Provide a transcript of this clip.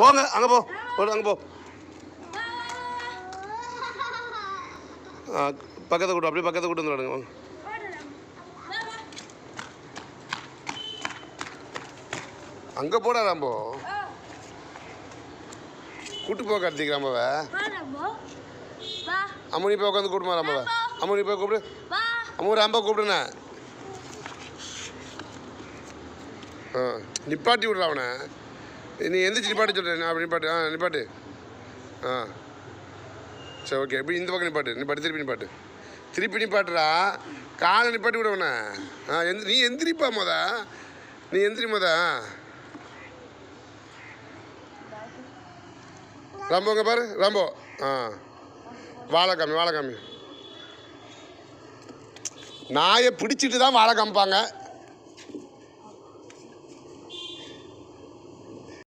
போங்க அங்கே போ அங்கே போ. பக்கத்தை கூட்டம் அப்படியே பக்கத்தை கூட்டு வந்து விடுங்க. அங்கே போடா ராம்போ. கூட்டு போ கார்த்திக் ராம்பவை. அம்மனி போய் உட்காந்து கூப்பிடுமா ராம்பவை. அம்மனி போய் கூப்பிடு. அம்மு ராம்பா கூப்பிடுண்ணே. நிப்பாட்டி விட்றா அவனை. நீ எந்திரிச்சு நிப்பாட்டி சொல்கிறேன். அப்படி நிப்பாட்டு. நிப்பாட்டு. சரி ஓகே. எப்படி இந்த பக்கம் நிப்பாட்டு திருப்பி நிப்பாட்டு. திருப்பி நிப்பாட்டுறா. காலை நிப்பாட்டி விடுவண்ணே. நீ எந்திரிப்பா நீ எந்திரி ராம்போங்க பாரு ராம்போ. வாழை காமி. நாயை பிடிச்சிட்டு தான் வாழை காமிப்பாங்க.